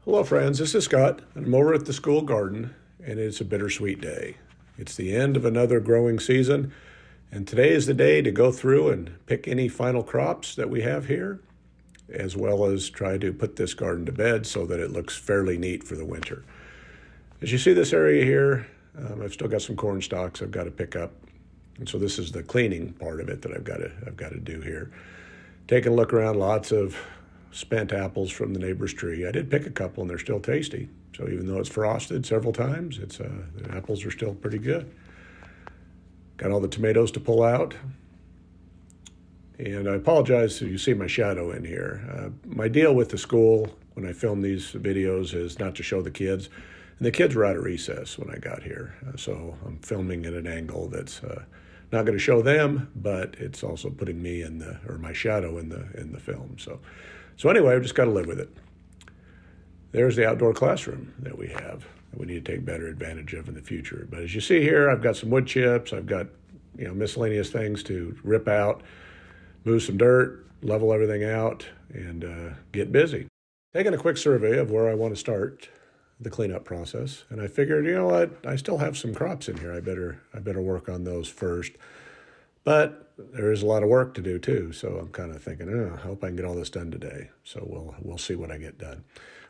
Hello, friends. This is Scott, and I'm over at the school garden, and it's a bittersweet day. It's the end of another growing season, and today is the day to go through and pick any final crops that we have here, as well as try to put this garden to bed so that it looks fairly neat for the winter. As you see this area here, I've still got some corn stalks I've got to pick up, and so this is the cleaning part of it that I've got to do here. Taking a look around, lots of spent apples from the neighbor's tree. I did pick a couple and they're still tasty. So even though it's frosted several times, the apples are still pretty good. Got all the tomatoes to pull out. And I apologize if you see my shadow in here. My deal with the school when I film these videos is not to show the kids. And the kids were out of recess when I got here. So I'm filming at an angle that's not going to show them, but it's also putting me or my shadow in the film. So anyway, I've just got to live with it. There's the outdoor classroom that we have that we need to take better advantage of in the future. But as you see here, I've got some wood chips. I've got miscellaneous things to rip out, move some dirt, level everything out, and get busy. Taking a quick survey of where I want to start the cleanup process, and I figured, you know what, I still have some crops in here. I better work on those first. But there is a lot of work to do too, so I'm kind of thinking, I hope I can get all this done today. So we'll see what I get done.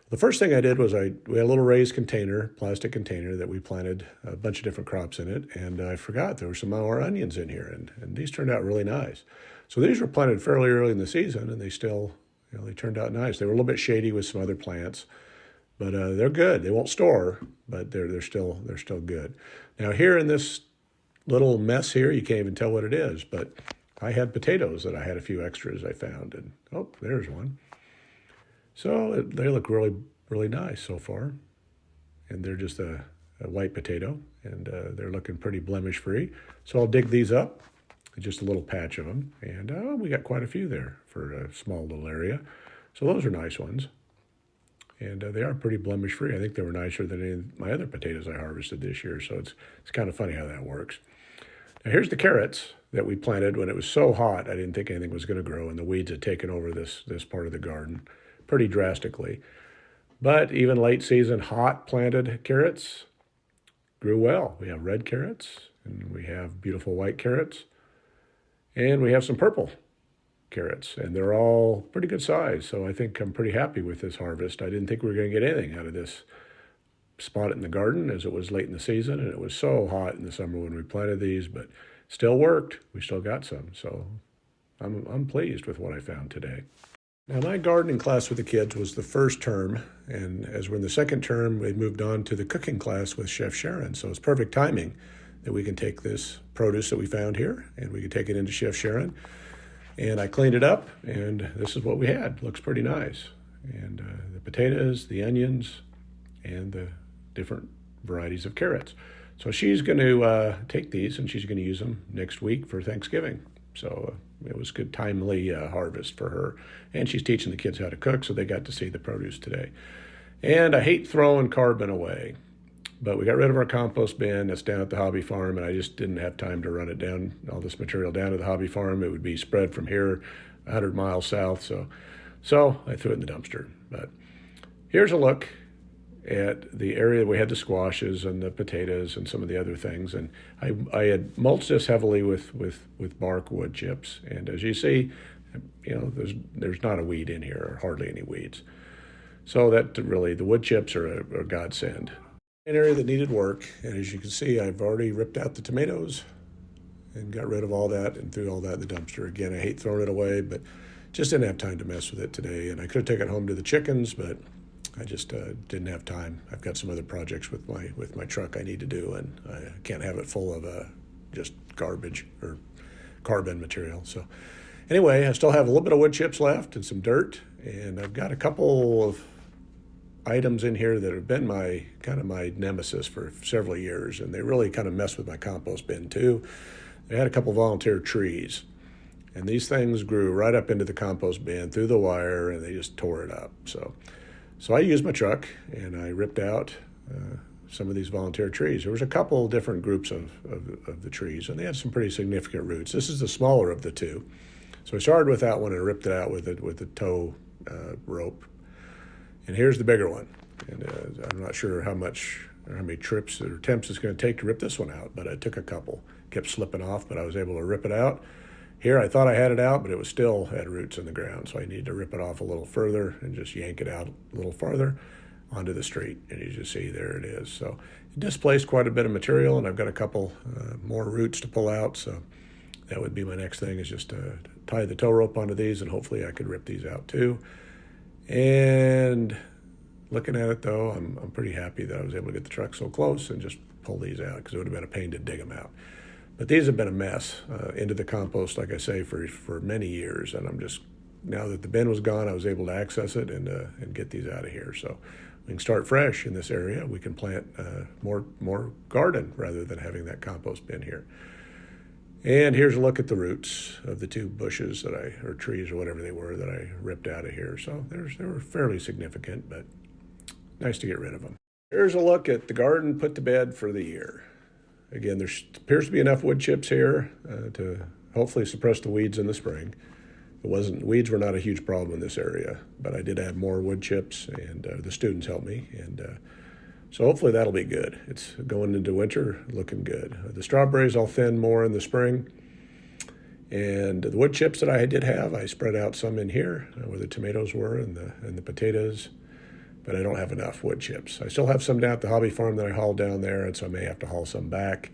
The first thing I did was we had a little raised container, plastic container that we planted a bunch of different crops in it, and I forgot there were some more onions in here, and these turned out really nice. So these were planted fairly early in the season, and they still, they turned out nice. They were a little bit shady with some other plants, but they're good. They won't store, but they're still good. Now here in this little mess here, you can't even tell what it is, but I had potatoes that I had a few extras I found, and oh, there's one. So they look really, really nice so far, and they're just a white potato, and they're looking pretty blemish-free. So I'll dig these up, just a little patch of them, and we got quite a few there for a small little area. So those are nice ones, and they are pretty blemish-free. I think they were nicer than any of my other potatoes I harvested this year, so it's kind of funny how that works. Now here's the carrots that we planted when it was so hot I didn't think anything was going to grow, and the weeds had taken over this part of the garden pretty drastically. But even late season hot planted carrots grew well. We have red carrots, and we have beautiful white carrots, and we have some purple carrots, and they're all pretty good size. So I think I'm pretty happy with this harvest. I didn't think we were going to get anything out of this spot in the garden as it was late in the season, and it was so hot in the summer when we planted these, but still worked. We still got some, so I'm pleased with what I found today. Now my gardening class with the kids was the first term, and as we're in the second term, we moved on to the cooking class with Chef Sharon, so it's perfect timing that we can take this produce that we found here and we can take it into Chef Sharon. And I cleaned it up, and this is what we had. Looks pretty nice. And the potatoes, the onions, and the different varieties of carrots. So she's going to take these, and she's going to use them next week for Thanksgiving. So it was a good, timely harvest for her. And she's teaching the kids how to cook, so they got to see the produce today. And I hate throwing carbon away, but we got rid of our compost bin that's down at the hobby farm, and I just didn't have time to run it down, all this material down to the hobby farm. It would be spread from here 100 miles south, so I threw it in the dumpster. But here's a look at the area we had the squashes and the potatoes and some of the other things, and I had mulched this heavily with bark wood chips, and as you see, there's not a weed in here, or hardly any weeds. So that really, the wood chips are a godsend. An area that needed work, and as you can see, I've already ripped out the tomatoes and got rid of all that and threw all that in the dumpster. Again, I hate throwing it away, but just didn't have time to mess with it today, and I could have taken it home to the chickens, but I just didn't have time. I've got some other projects with my truck I need to do, and I can't have it full of just garbage or carbon material. So anyway, I still have a little bit of wood chips left and some dirt, and I've got a couple of items in here that have been my nemesis for several years, and they really kind of mess with my compost bin too. They had a couple volunteer trees, and these things grew right up into the compost bin through the wire, and they just tore it up. So I used my truck, and I ripped out some of these volunteer trees. There was a couple different groups of the trees, and they had some pretty significant roots. This is the smaller of the two. So I started with that one and ripped it out with the tow rope. And here's the bigger one. And I'm not sure how many trips or attempts it's going to take to rip this one out, but I took a couple. Kept slipping off, but I was able to rip it out. Here I thought I had it out, but it was still had roots in the ground, so I needed to rip it off a little further and just yank it out a little farther onto the street. And you just see there it is. So it displaced quite a bit of material, and I've got a couple more roots to pull out, so that would be my next thing, is just to tie the tow rope onto these, and hopefully I could rip these out too. And looking at it though, I'm pretty happy that I was able to get the truck so close and just pull these out, because it would have been a pain to dig them out. But these have been a mess into the compost, like I say, for many years. And I'm just, now that the bin was gone, I was able to access it and get these out of here. So we can start fresh in this area. We can plant more garden rather than having that compost bin here. And here's a look at the roots of the two bushes or trees or whatever they were that I ripped out of here. So they were fairly significant, but nice to get rid of them. Here's a look at the garden put to bed for the year. Again, there appears to be enough wood chips here to hopefully suppress the weeds in the spring. Weeds were not a huge problem in this area, but I did add more wood chips, and the students helped me. And so hopefully that'll be good. It's going into winter looking good. The strawberries I'll thin more in the spring. And the wood chips that I did have, I spread out some in here where the tomatoes were and the potatoes. But I don't have enough wood chips. I still have some down at the hobby farm that I hauled down there, and so I may have to haul some back.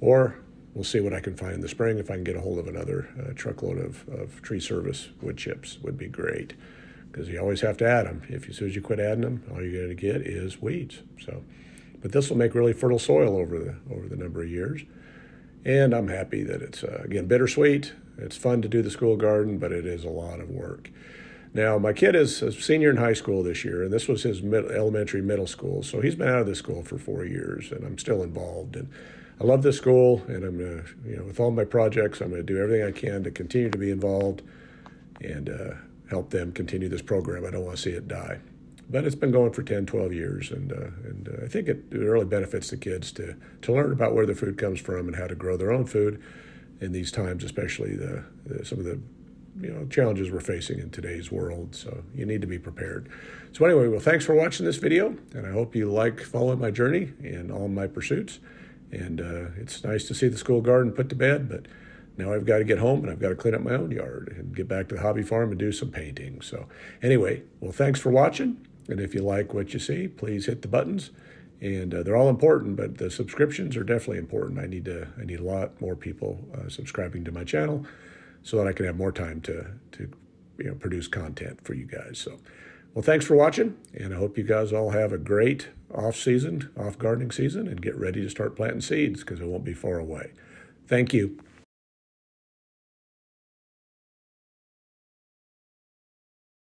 Or we'll see what I can find in the spring. If I can get a hold of another truckload of tree service wood chips, would be great. Because you always have to add them. As soon as you quit adding them, all you're going to get is weeds. So, but this will make really fertile soil over the number of years. And I'm happy that it's, again, bittersweet. It's fun to do the school garden, but it is a lot of work. Now, my kid is a senior in high school this year, and this was his elementary, middle school. So he's been out of this school for 4 years, and I'm still involved. And I love this school, and I'm going to, with all my projects, I'm going to do everything I can to continue to be involved and help them continue this program. I don't want to see it die. But it's been going for 10, 12 years, and I think it really benefits the kids to learn about where the food comes from and how to grow their own food in these times, especially some of the challenges we're facing in today's world. So you need to be prepared. So anyway, well, thanks for watching this video, and I hope you following my journey and all my pursuits. And it's nice to see the school garden put to bed, but now I've got to get home and I've got to clean up my own yard and get back to the hobby farm and do some painting. So anyway, well, thanks for watching. And if you like what you see, please hit the buttons. And they're all important, but the subscriptions are definitely important. I need a lot more people subscribing to my channel, so that I can have more time to produce content for you guys. So, well, thanks for watching, and I hope you guys all have a great off gardening season, and get ready to start planting seeds, because it won't be far away. Thank you.